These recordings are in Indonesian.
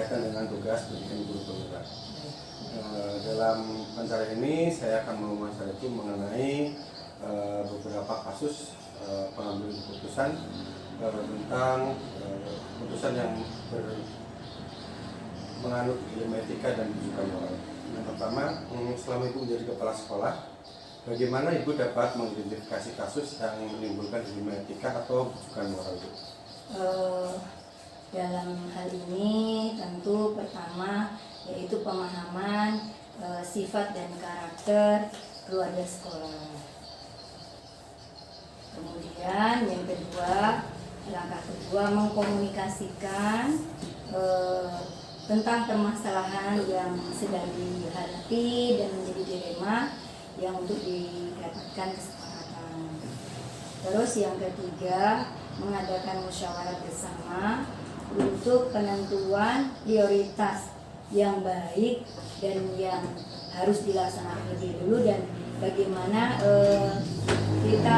berkaitan dengan tugas pendidikan guru penggerak. Dalam acara ini saya akan mewawancara itu mengenai beberapa kasus pengambilan keputusan tentang keputusan yang menganut ilmu etika dan rujukan moral. Yang pertama, selama Ibu menjadi kepala sekolah, bagaimana Ibu dapat mengidentifikasi kasus yang menimbulkan ilmu etika atau rujukan moral itu? Dalam hal ini tentu pertama yaitu pemahaman sifat dan karakter keluarga sekolah. Kemudian yang kedua, langkah kedua mengkomunikasikan tentang permasalahan yang sedang dihadapi dan menjadi dilema yang untuk didapatkan kesepakatan. Terus yang ketiga, mengadakan musyawarah bersama untuk penentuan prioritas yang baik dan yang harus dilaksanakan lebih dulu, dan bagaimana kita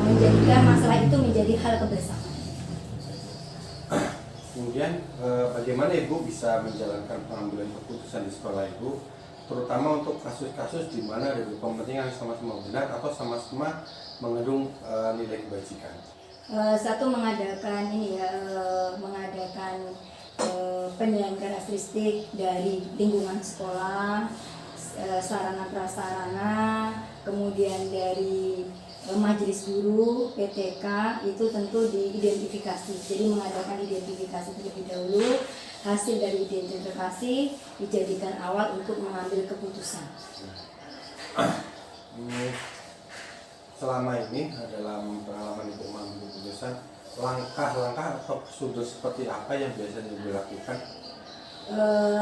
menjadikan masalah itu menjadi hal kebersamaan. Kemudian bagaimana Ibu bisa menjalankan pengambilan keputusan di sekolah Ibu, terutama untuk kasus-kasus di mana ada kepentingan yang sama-sama benar atau sama-sama mengandung nilai kebajikan? Satu, mengadakan penilaian karakteristik dari lingkungan sekolah, sarana prasarana, kemudian dari majelis guru, PTK, itu tentu diidentifikasi. Jadi mengadakan identifikasi terlebih dahulu, hasil dari identifikasi dijadikan awal untuk mengambil keputusan. Selama ini dalam pengalaman Ibu mengambil keputusan, langkah-langkah atau prosedur seperti apa yang biasanya dilakukan?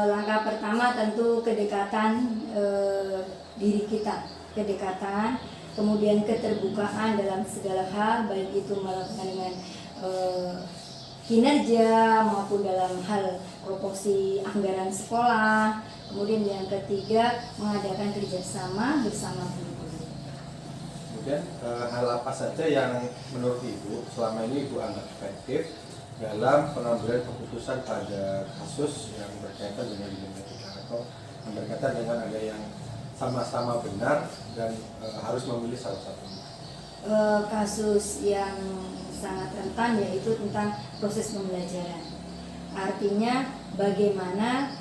Langkah pertama tentu kedekatan diri kita, kedekatan, kemudian keterbukaan dalam segala hal, baik itu melakukan dengan kinerja maupun dalam hal proporsi anggaran sekolah. Kemudian yang ketiga, mengadakan kerjasama bersama guru. Kemudian hal apa saja yang menurut Ibu selama ini Ibu anggap efektif dalam pengambilan keputusan pada kasus yang berkaitan dengan ilmu etika atau yang berkaitan dengan ada yang sama-sama benar dan harus memilih salah satu? Kasus yang sangat rentan yaitu tentang proses pembelajaran. Artinya bagaimana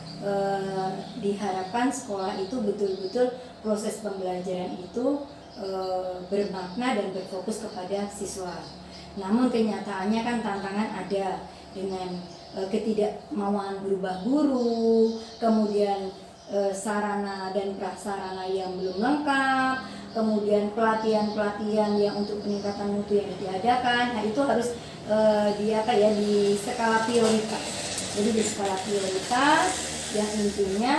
diharapkan sekolah itu betul-betul proses pembelajaran itu bermakna dan berfokus kepada siswa. Namun kenyataannya kan tantangan ada dengan ketidakmauan berubah guru, kemudian sarana dan prasarana yang belum lengkap, kemudian pelatihan-pelatihan yang untuk peningkatan mutu yang diadakan. Nah, itu harus di skala prioritas. Jadi di skala prioritas yang intinya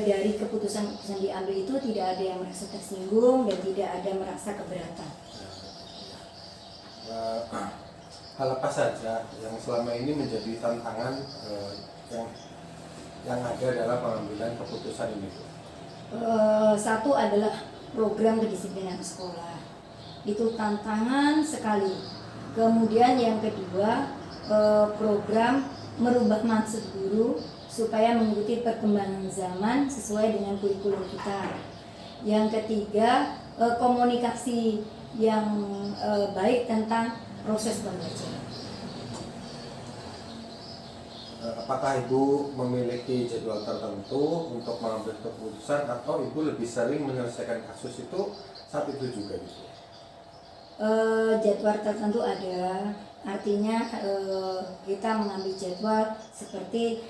dari keputusan-keputusan diambil itu tidak ada yang merasa tersinggung dan tidak ada merasa keberatan. Hal apa saja yang selama ini menjadi tantangan yang ada dalam pengambilan keputusan ini? Satu adalah program kedisiplinan sekolah, itu tantangan sekali. Kemudian yang kedua, program merubah mindset guru supaya mengikuti perkembangan zaman sesuai dengan kurikulum kita. Yang ketiga, komunikasi yang baik tentang proses pembelajaran. Apakah Ibu memiliki jadwal tertentu untuk mengambil keputusan atau Ibu lebih sering menyelesaikan kasus itu saat itu juga gitu? Jadwal tertentu ada, artinya kita mengambil jadwal seperti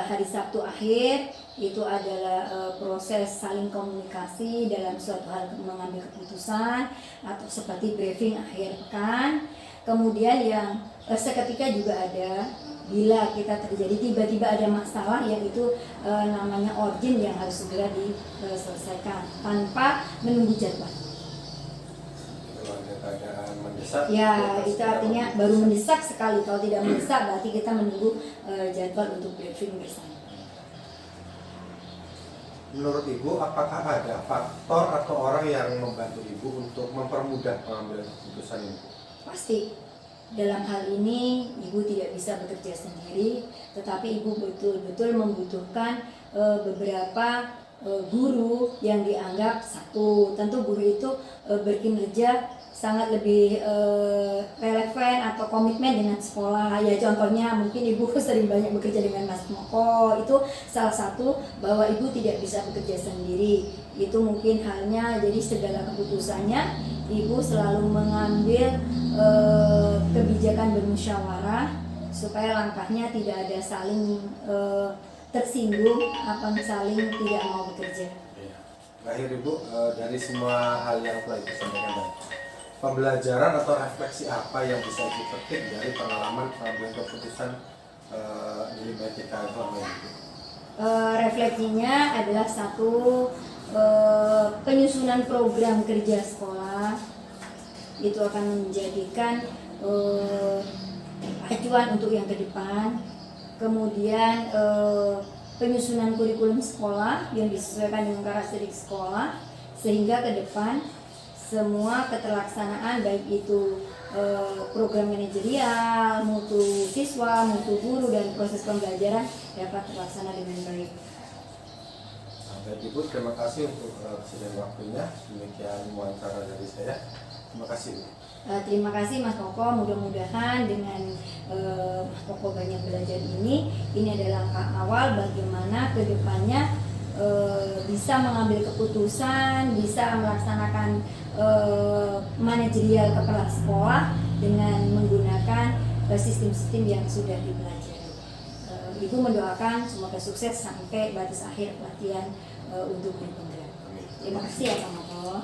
hari Sabtu akhir itu adalah proses saling komunikasi dalam suatu hal mengambil keputusan, atau seperti briefing akhir pekan. Kemudian yang seketika juga ada bila kita terjadi tiba-tiba ada masalah yang itu namanya urgent yang harus segera diselesaikan tanpa menunggu jadwal. Kalau ada keadaan mendesak, Ya, itu artinya baru mendesak sekali. Kalau tidak mendesak berarti kita menunggu jadwal untuk briefing bersama. Menurut Ibu, apakah ada faktor atau orang yang membantu Ibu untuk mempermudah pengambilan keputusan ini? Pasti dalam hal ini Ibu tidak bisa bekerja sendiri, tetapi Ibu betul-betul membutuhkan beberapa guru yang dianggap satu. Tentu guru itu berkinerja sangat lebih relevan atau komitmen dengan sekolah. Ya contohnya mungkin Ibu sering banyak bekerja dengan Mas Moko, itu salah satu bahwa Ibu tidak bisa bekerja sendiri. Itu mungkin halnya, jadi segala keputusannya Ibu selalu mengambil kebijakan bermusyawarah supaya langkahnya tidak ada saling tersinggung atau saling tidak mau bekerja. Terakhir Ibu, dari semua hal yang telah Ibu sampaikan tadi, pembelajaran atau refleksi apa yang bisa Ibu petik dari pengalaman pengambilan keputusan di Limetika selama ini? Refleksinya adalah satu, penyusunan program kerja sekolah itu akan menjadikan acuan untuk yang ke depan. Kemudian penyusunan kurikulum sekolah yang disesuaikan dengan karakteristik sekolah, sehingga ke depan semua keterlaksanaan baik itu program manajerial, mutu siswa, mutu guru, dan proses pembelajaran dapat terlaksana dengan baik. Baik Ibu, terima kasih untuk kesediaan waktunya. Demikian wawancara dari saya. Terima kasih Bu. Terima kasih Mas Koko, mudah-mudahan dengan Mas Koko banyak belajar ini adalah langkah awal bagaimana kedepannya bisa mengambil keputusan, bisa melaksanakan manajerial kepala sekolah dengan menggunakan sistem-sistem yang sudah dipelajari. Ibu mendoakan semoga sukses sampai batas akhir pelatihan untuk berpenggerak. Terima kasih ya Pak Moko.